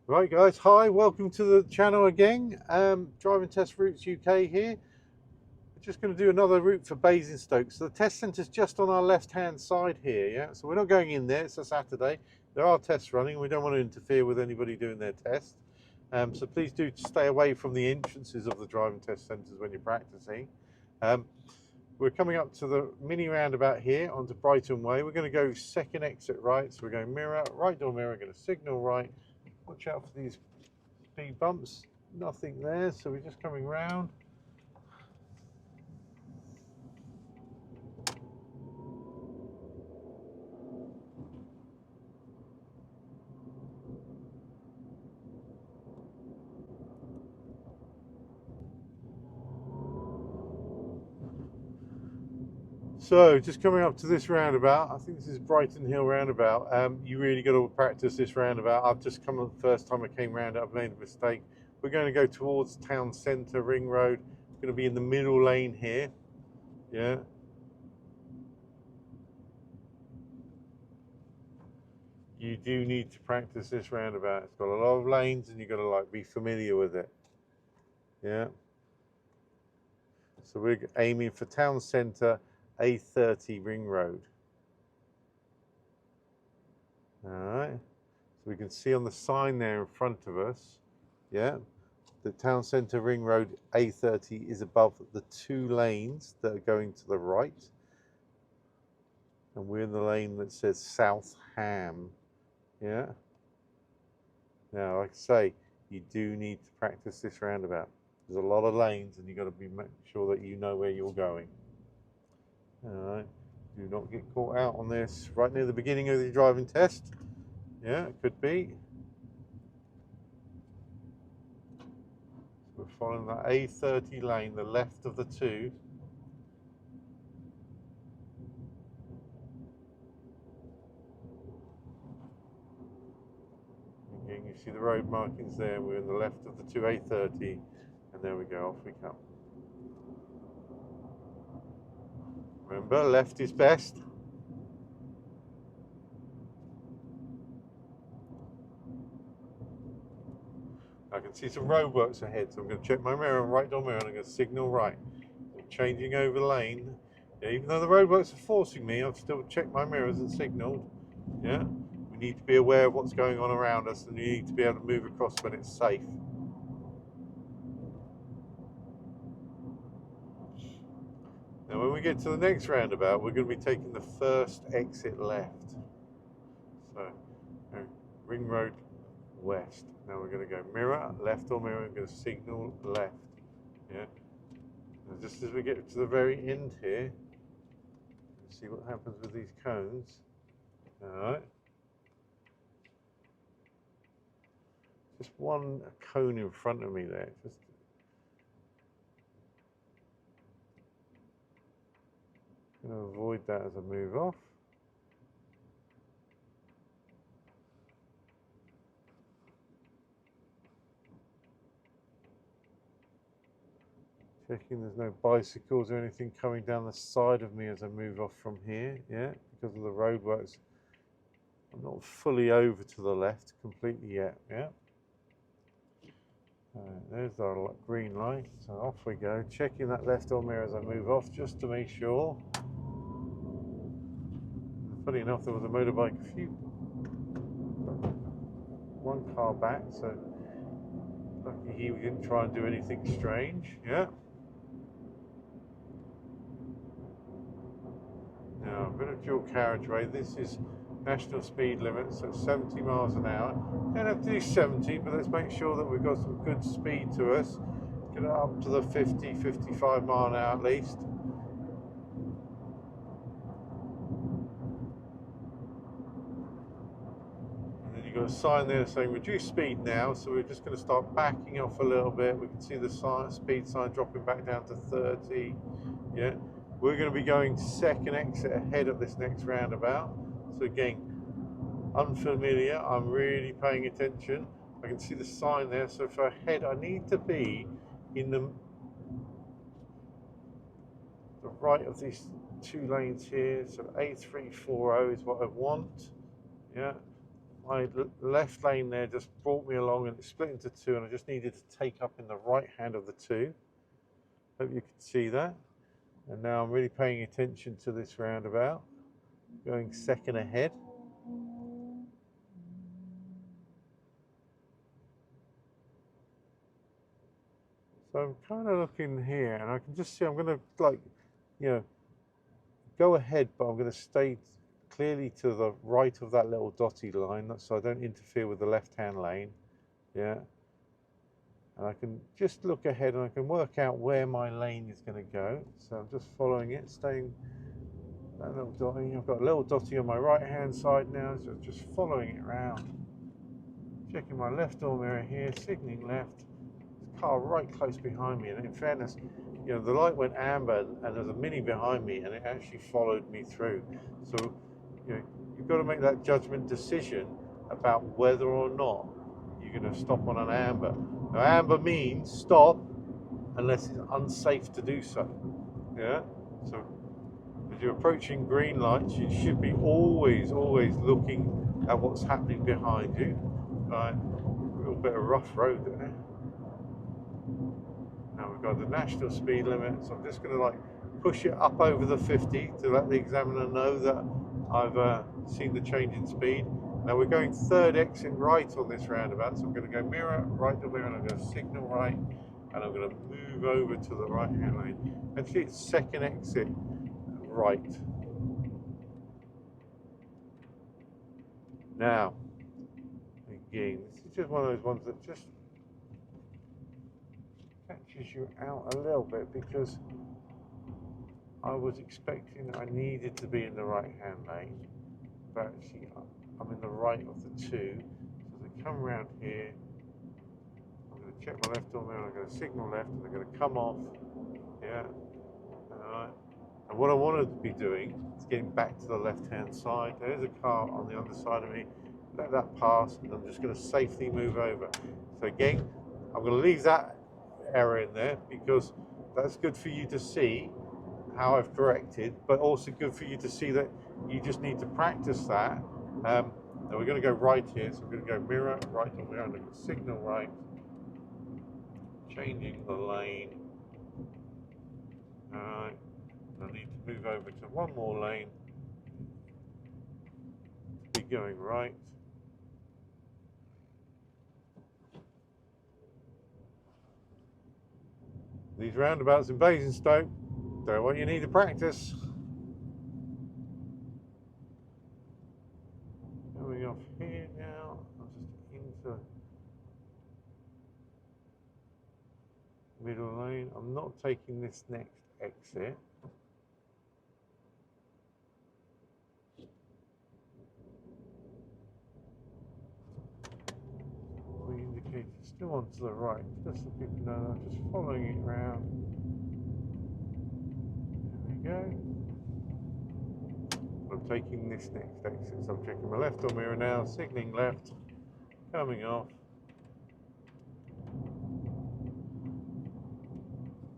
Right guys, hi, welcome to the channel again. Driving Test Routes UK here. We're just going to do another route for Basingstoke. So the test centre's just on our left hand side here, yeah? So we're not going in there, it's a Saturday. There are tests running, we don't want to interfere with anybody doing their test. So please do stay away from the entrances of the driving test centres when you're practicing. We're coming up to the mini roundabout here onto Brighton Way. We're going to go second exit right, so we're going mirror, right door mirror, going to signal right. Watch out for these speed bumps, nothing there, so we're just coming round. So just coming up to this roundabout, I think this is Brighton Hill roundabout. You really got to practice this roundabout. I've just come the first time I came round, I've made a mistake. We're going to go towards town centre, Ring Road. We're going to be in the middle lane here, yeah. You do need to practice this roundabout. It's got a lot of lanes and you've got to like be familiar with it, yeah. So we're aiming for town centre, A30 Ring Road. All right, so we can see on the sign there in front of us, yeah, the town centre Ring Road A30 is above the two lanes that are going to the right, and we're in the lane that says South Ham, yeah. Now, like I say, you do need to practice this roundabout. There's a lot of lanes, and you've got to be make sure that you know where you're going. All right, do not get caught out on this right near the beginning of the driving test. Yeah, it could be. We're following that A30 lane, the left of the two. Again, you see the road markings there. We're in the left of the two A30, and there we go, off we come. Remember, left is best. I can see some roadworks ahead, so I'm going to check my mirror, right door mirror, and I'm going to signal right. I'm changing over lane. Yeah, even though the roadworks are forcing me, I've still checked my mirrors and signalled. Yeah, we need to be aware of what's going on around us, and we need to be able to move across when it's safe. Now, when we get to the next roundabout, we're going to be taking the first exit left. So, Ring Road West. Now we're going to go mirror, left or mirror, we're going to signal left. Yeah. And just as we get to the very end here, see what happens with these cones. Alright. Just one cone in front of me there. Just going to avoid that as I move off. Checking there's no bicycles or anything coming down the side of me as I move off from here, yeah, because of the roadworks. I'm not fully over to the left completely yet, yeah. There's our green light, so off we go. Checking that left on mirror as I move off, just to make sure. Funny enough, there was a motorbike one car back, so lucky he didn't try and do anything strange, yeah. Now, a bit of dual carriageway. This is national speed limit, so 70 miles an hour. Don't have to do 70, but let's make sure that we've got some good speed to us. Get it up to the 50, 55 mile an hour at least. And then you've got a sign there saying reduce speed now, so we're just going to start backing off a little bit. We can see the speed sign dropping back down to 30. Yeah. We're going to be going second exit ahead of this next roundabout. So again, unfamiliar, I'm really paying attention. I can see the sign there, so for ahead I need to be in the right of these two lanes here. So A340 is what I want. Yeah, my left lane there just brought me along and it split into two, and I just needed to take up in the right hand of the two. Hope you can see that. And now I'm really paying attention to this roundabout, going second ahead. So I'm kind of looking here, and I can just see I'm going to, like, you know, go ahead, but I'm going to stay clearly to the right of that little dotted line so I don't interfere with the left-hand lane. Yeah. And I can just look ahead and I can work out where my lane is going to go. So I'm just following it, staying that little dotting. I've got a little dotting on my right-hand side now, so just following it around. Checking my left door mirror here, signalling left. Car right close behind me, and in fairness, you know, the light went amber and there's a Mini behind me and it actually followed me through. So, you know, you've got to make that judgment decision about whether or not you're going to stop on an amber. Now, amber means stop unless it's unsafe to do so. Yeah. So as you're approaching green lights, you should be always looking at what's happening behind you. Right, a little bit of rough road there. Now we've got the national speed limit, so I'm just going to like push it up over the 50 to let the examiner know that I've seen the change in speed. Now we're going third exit right on this roundabout, so I'm going to go mirror, right to mirror, and I'm going to signal right, and I'm going to move over to the right hand lane. Actually, it's second exit right. Now, again, this is just one of those ones that just catches you out a little bit, because I was expecting that I needed to be in the right hand lane, but actually I'm in the right of the two. So as I come around here, I'm going to check my left door mirror, I'm going to signal left, and I'm going to come off. Yeah. Alright. And what I wanted to be doing is getting back to the left hand side. There's a car on the other side of me. Let that pass, and I'm just going to safely move over. So again, I'm going to leave that error in there because that's good for you to see how I've corrected, but also good for you to see that you just need to practice that. Now we're going to go right here, so we're going to go mirror, right on mirror, and I'm going to signal right, changing the lane. Alright, I need to move over to one more lane to be going right. These roundabouts in Basingstoke, they're what you need to practice. Coming off here now, I'm just into middle lane. I'm not taking this next exit. The indicator still on to the right, just so people know I'm just following it around. There we go. I'm taking this next exit, so I'm checking my left door mirror now, signalling left, coming off.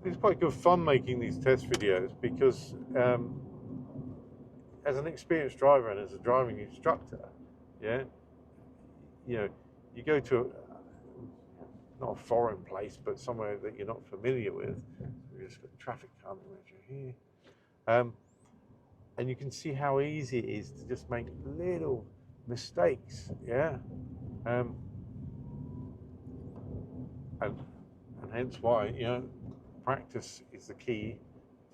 It's quite good fun making these test videos because as an experienced driver and as a driving instructor, yeah, you know, you go to not a foreign place, but somewhere that you're not familiar with. So we've just got traffic calming measure here. And you can see how easy it is to just make little mistakes, yeah? And hence why, you know, practice is the key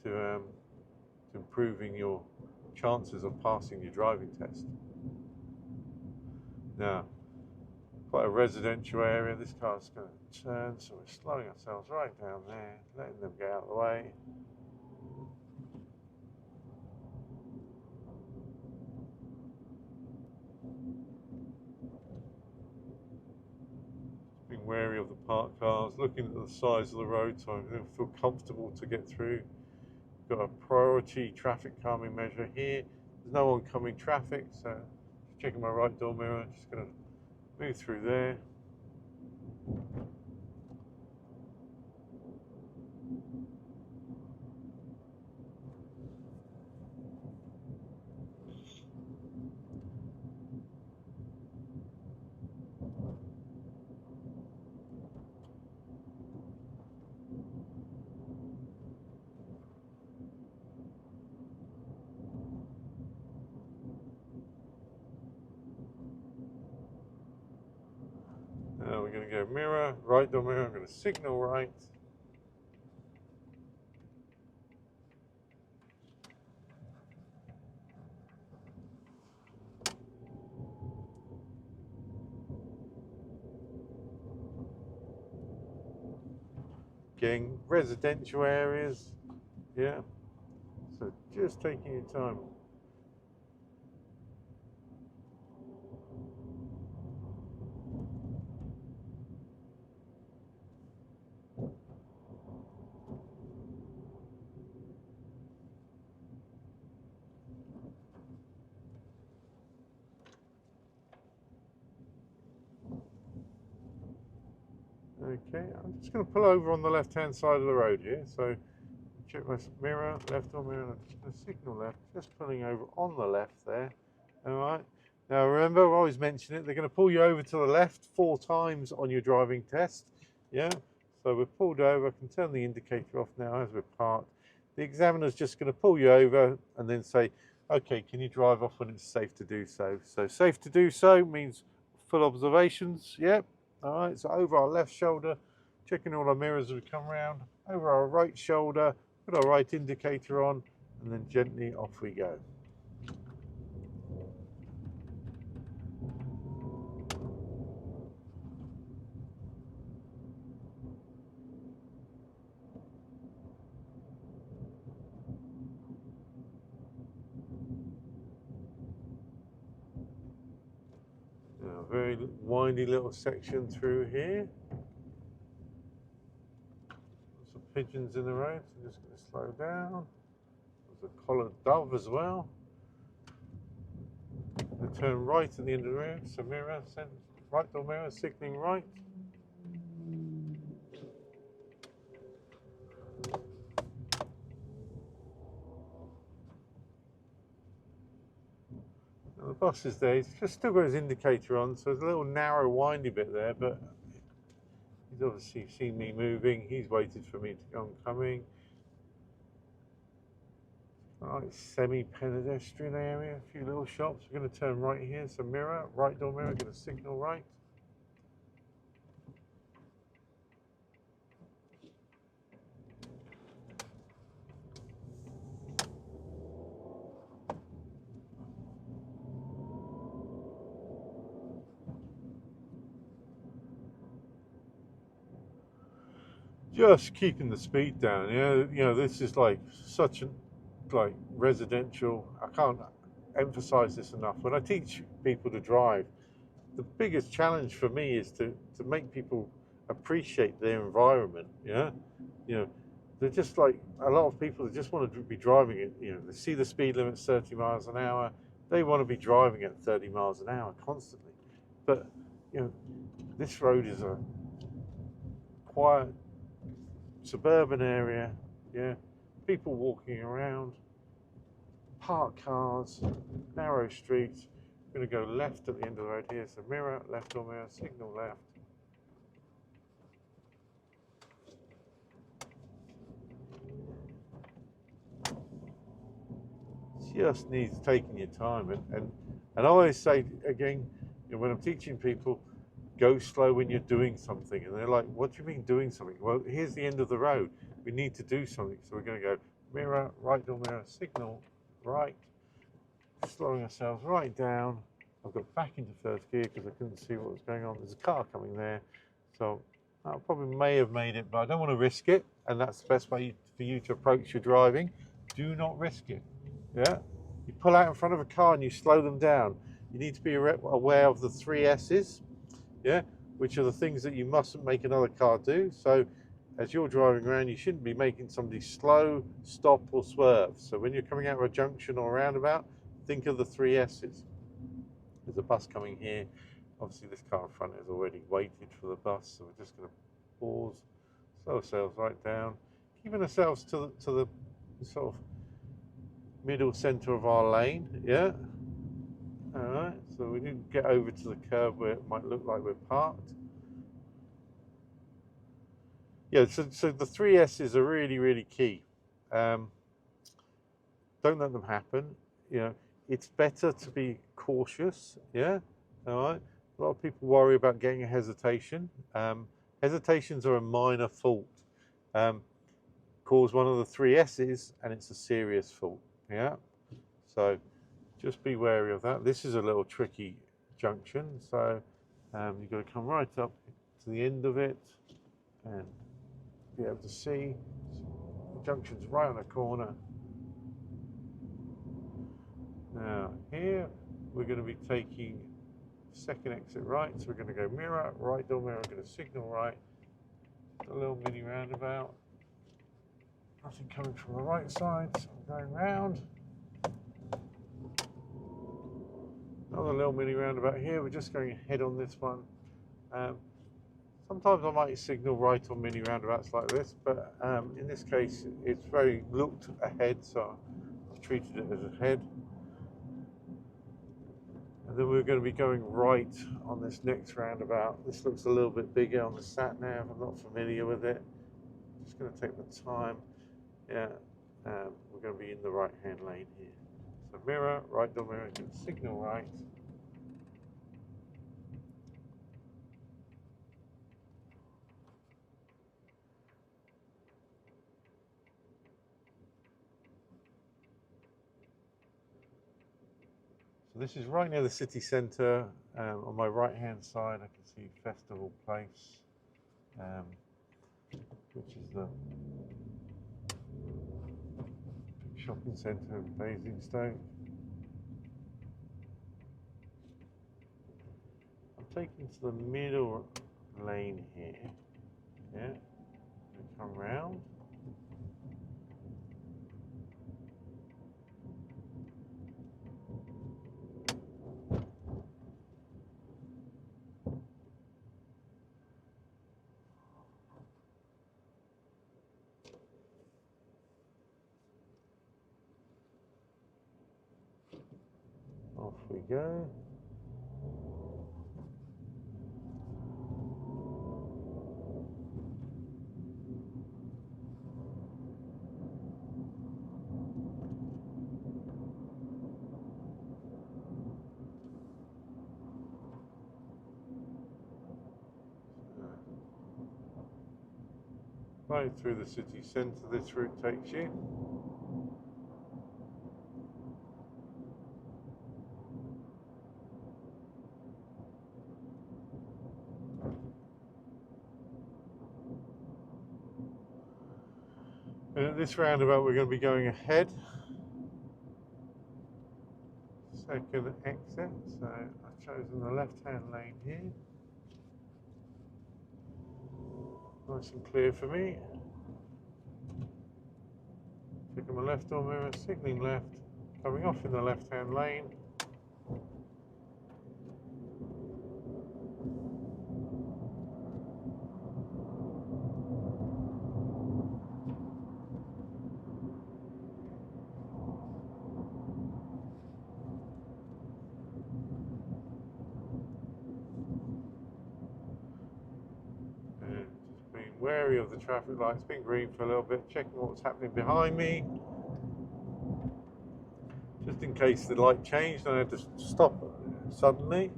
to improving your chances of passing your driving test. Now, quite a residential area, this car's going to turn, so we're slowing ourselves right down there, letting them get out of the way. Being wary of the parked cars, looking at the size of the road so I feel comfortable to get through. Got a priority traffic calming measure here. There's no oncoming traffic, so just checking my right door mirror, just going to move through there. going to go mirror, right door mirror, I'm going to signal right. Again, residential areas, yeah, so just taking your time. Okay, I'm just going to pull over on the left hand side of the road here, so check my mirror, left door mirror, I'm just going to signal left, just pulling over on the left there. Alright, now remember, I always mention it, they're going to pull you over to the left 4 times on your driving test. Yeah, so we're pulled over, I can turn the indicator off now as we're parked. The examiner's just going to pull you over and then say, okay, can you drive off when it's safe to do so? So safe to do so means full observations, yep. Alright, so over our left shoulder, checking all our mirrors as we come round, over our right shoulder, put our right indicator on, and then gently off we go. Now, a very windy little section through here. Some pigeons in the road, so I'm just going to slow down. There's a collared dove as well. We turn right at the end of the road, so mirror, right door mirror, signalling right. Now the bus is there, he's just still got his indicator on, so there's a little narrow windy bit there, but he's obviously seen me moving, he's waited for me to go on coming. Alright, semi-pedestrian area, a few little shops. We're going to turn right here, so mirror, right door mirror, going to signal right. Just keeping the speed down, yeah. You know, this is like such a residential. I can't emphasize this enough. When I teach people to drive, the biggest challenge for me is to make people appreciate their environment. Yeah, you know, they're just like a lot of people that just want to be driving it. You know, they see the speed limit 30 miles an hour. They want to be driving at 30 miles an hour constantly. But you know, this road is a quiet suburban area, yeah, people walking around, parked cars, narrow streets. We're going to go left at the end of the road here, so mirror, left door mirror, signal left. Just needs taking your time, and I always say again, you know, when I'm teaching people, go slow when you're doing something, and they're like, what do you mean doing something? Well, here's the end of the road, we need to do something, so we're going to go mirror, right door mirror, signal right, slowing ourselves right down. I've got back into first gear because I couldn't see what was going on. There's a car coming there, so I probably may have made it, but I don't want to risk it, and that's the best way for you to approach your driving. Do not risk it. Yeah, you pull out in front of a car and you slow them down. You need to be aware of the 3 S's, yeah, which are the things that you mustn't make another car do. So as you're driving around, you shouldn't be making somebody slow, stop, or swerve. So when you're coming out of a junction or a roundabout, think of the 3 S's. There's a bus coming here. Obviously this car in front has already waited for the bus, so we're just going to pause, slow ourselves right down, keeping ourselves to the sort of middle center of our lane, yeah. All right, so we didn't get over to the curb where it might look like we're parked. Yeah, so the 3 S's are really, really key. Don't let them happen. You know, it's better to be cautious, yeah, all right, A lot of people worry about getting a hesitation. Hesitations are a minor fault. Cause one of the 3 S's and it's a serious fault. Yeah. So just be wary of that. This is a little tricky junction. So you've got to come right up to the end of it and be able to see the junction's right on the corner. Now here we're going to be taking second exit right, so we're going to go mirror, right door mirror, we're going to signal right, a little mini roundabout, nothing coming from the right side, so I'm going round, another little mini roundabout here, we're just going ahead on this one. Sometimes I might signal right on mini roundabouts like this, but in this case it's very looked ahead, so I've treated it as ahead. And then we're going to be going right on this next roundabout. This looks a little bit bigger on the sat nav. I'm not familiar with it. Just going to take the time. Yeah, we're going to be in the right hand lane here. So mirror, right door mirror, signal right. So this is right near the city centre. On my right hand side I can see Festival Place, which is the shopping centre in Basingstoke. I'm taking to the middle lane here. Yeah, come round. Off we go. Right through the city centre this route takes you. And at this roundabout we're going to be going ahead. Second exit, so I've chosen the left hand lane here. Nice and clear for me. Checking my left door mirror, signalling left, coming off in the left hand lane. Just being wary of the traffic lights, being green for a little bit, checking what's happening behind me. Just in case the light changed and I had to stop suddenly.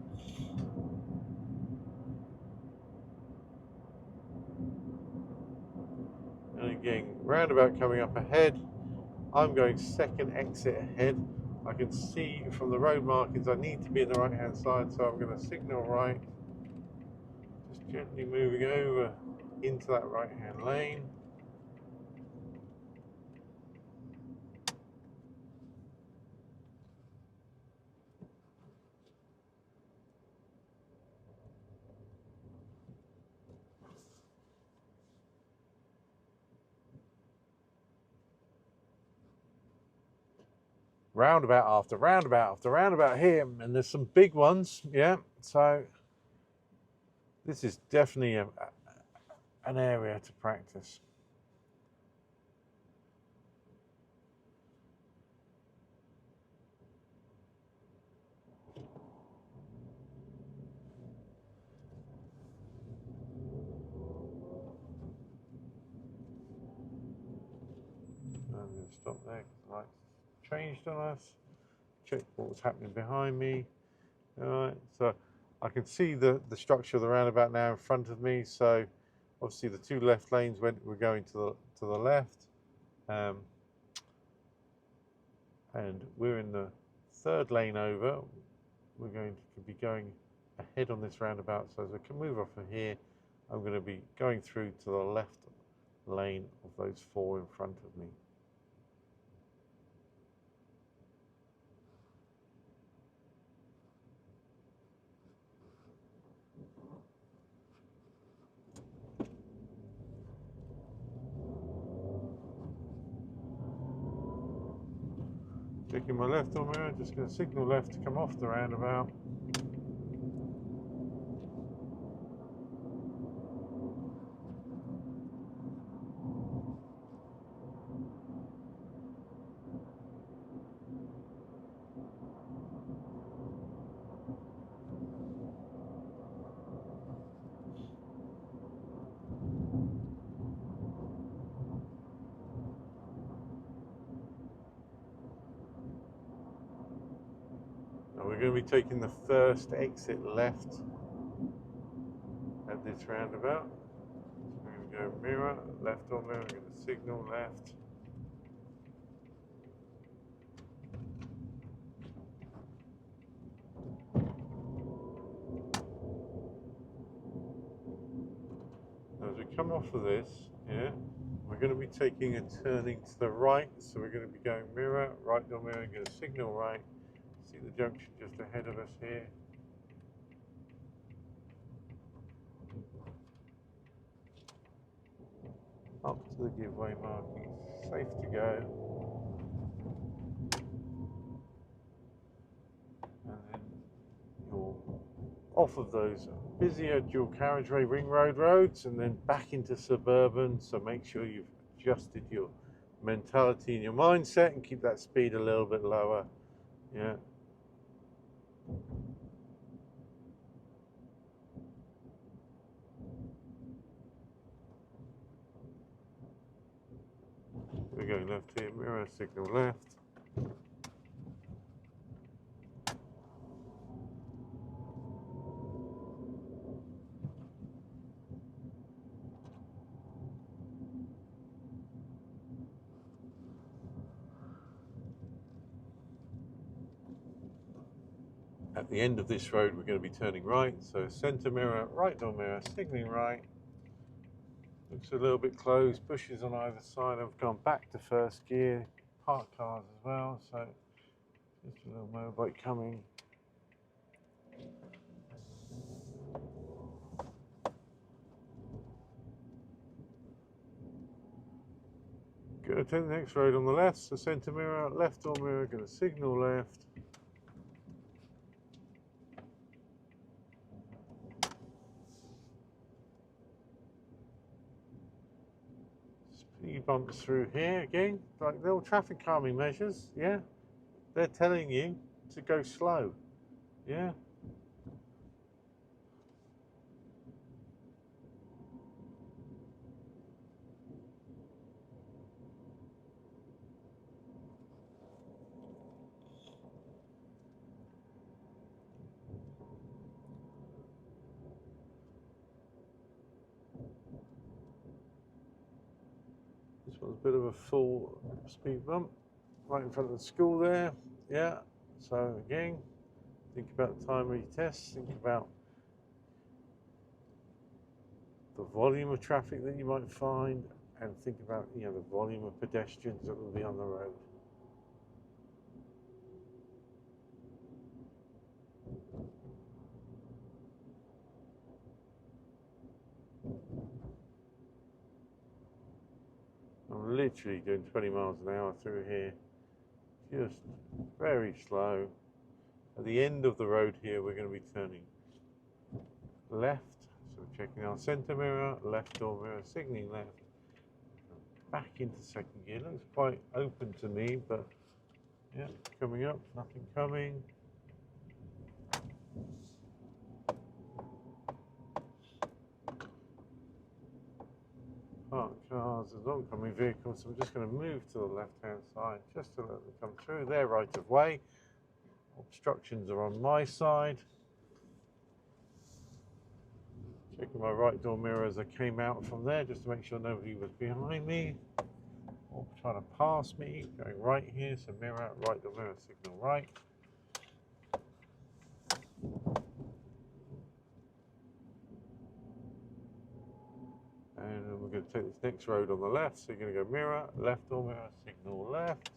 And again, roundabout coming up ahead. I'm going second exit ahead. I can see from the road markings I need to be in the right hand side, so I'm going to signal right. Just gently moving over into that right hand lane. Roundabout after roundabout after roundabout here, and there's some big ones, yeah, so this is definitely an area to practice. I'm going to stop there because the lights changed on us. Check what was happening behind me. All right, so I can see the structure of the roundabout now in front of me. So obviously the two left lanes we're going to the left, and we're in the third lane over. We're going to be going ahead on this roundabout. So as I can move off of here, I'm going to be going through to the left lane of those four in front of me. Checking my left door mirror, just going to signal left to come off the roundabout. We're going to be taking the first exit left at this roundabout. So we're going to go mirror, left on there, we're going to signal left. Now as we come off of this, we're going to be taking a turning to the right. So we're going to be going mirror, right door mirror, going to signal right. See the junction just ahead of us here. Up to the giveaway marking, safe to go. And then you're off of those busier dual carriageway ring road roads and then back into Suburban. So make sure you've adjusted your mentality and your mindset and keep that speed a little bit lower. Yeah. We're going left here, mirror, signal left. At the end of this road, we're going to be turning right. So centre mirror, right door mirror, signalling right. Looks a little bit closed, bushes on either side. I've gone back to first gear, parked cars as well. So just a little motorbike coming. Going to take the next road on the left. So centre mirror, left door mirror, going to signal left. Speed bumps through here again, like little traffic calming measures, yeah. They're telling you to go slow, yeah. This one's a bit of a full speed bump right in front of the school there, yeah. So again, think about the time of your tests, think about the volume of traffic that you might find, and think about the volume of pedestrians that will be on the road. I'm literally doing 20 miles an hour through here, just very slow. At the end of the road here, we're going to be turning left. So we're checking our centre mirror, left door mirror, signalling left. Back into second gear. Looks quite open to me, but yeah, coming up, nothing coming. Parked cars, there's oncoming vehicles, so I'm just going to move to the left-hand side just to let them come through. They're right of way. Obstructions are on my side. checking my right door mirror as I came out from there, just to make sure nobody was behind me or trying to pass me. Going right here, so mirror, right door mirror, signal right. And then we're going to take this next road on the left, so you're going to go mirror, left door mirror, signal left.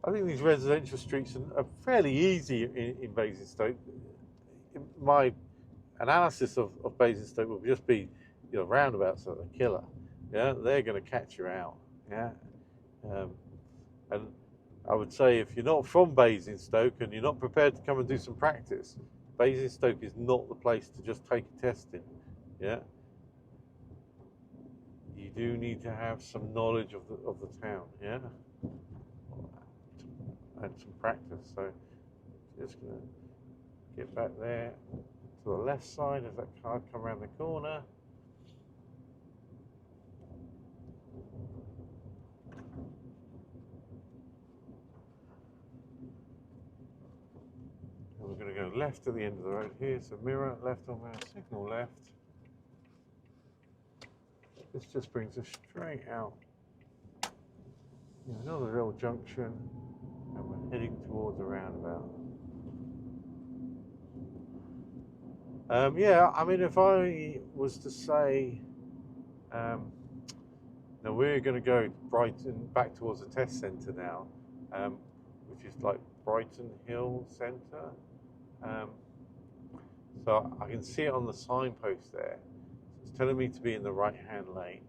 I think these residential streets are fairly easy in Basingstoke. My analysis of Basingstoke would just be, you know, roundabouts are the killer. Yeah, they're going to catch you out. Yeah, and I would say if you're not from Basingstoke and you're not prepared to come and do some practice, Basingstoke is not the place to just take a test in. Yeah, you do need to have some knowledge of the town. Yeah. And some practice, so just going to get back there to the left side as that car come around the corner. And we're going to go left to the end of the road here, so mirror, left on mirror, signal left. This just brings us straight out. Another little junction. And we're heading towards a roundabout. Yeah, I mean, if I was to say, now we're going to go Brighton back towards the test centre now, which is like Brighton Hill Centre. So I can see it on the signpost there. It's telling me to be in the right-hand lane.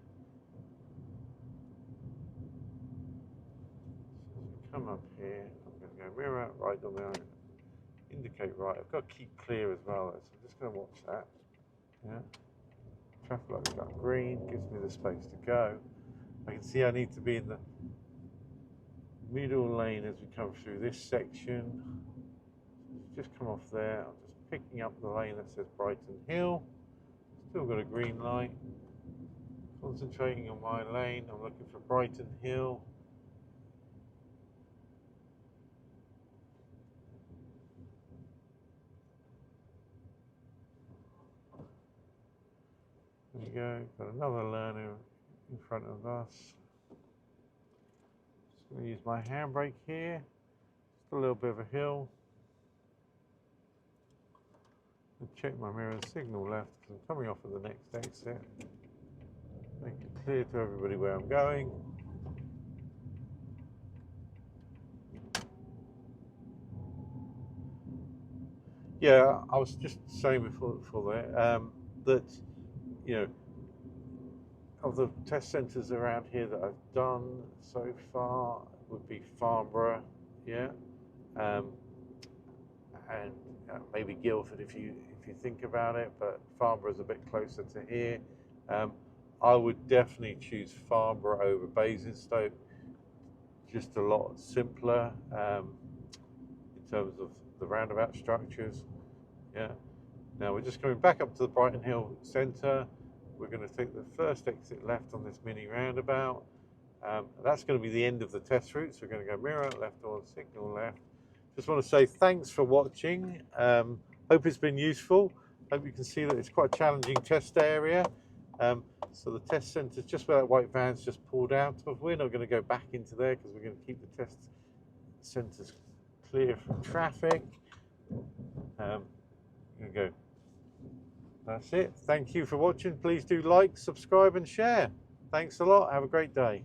Come up here, I'm going to go mirror, right door mirror, indicate right. I've got to keep clear as well, so I'm just going to watch that. Yeah. Traffic light's got green, gives me the space to go. I can see I need to be in the middle lane as we come through this section. Just come off there, I'm just picking up the lane that says Brighton Hill. Still got a green light. Concentrating on my lane, I'm looking for Brighton Hill. There we go, got another learner in front of us. Just going to use my handbrake here, just a little bit of a hill. And check my mirror, signal left, because I'm coming off at the next exit. Make it clear to everybody where I'm going. Yeah, I was just saying before there, that, you know, of the test centres around here that I've done so far would be Farnborough, yeah, and maybe Guildford if you think about it, but Farnborough's a bit closer to here. I would definitely choose Farnborough over Basingstoke, just a lot simpler in terms of the roundabout structures. Yeah. Now we're just coming back up to the Brighton Hill Centre. We're going to take the first exit left on this mini roundabout. That's going to be the end of the test route. So we're going to go mirror, left door, signal left. Just want to say thanks for watching. Hope it's been useful. Hope you can see that it's quite a challenging test area. So the test centre is just where that white van's just pulled out of. We're not going to go back into there because we're going to keep the test centres clear from traffic. There we go. That's it. Thank you for watching. Please do like, subscribe and share. Thanks a lot. Have a great day.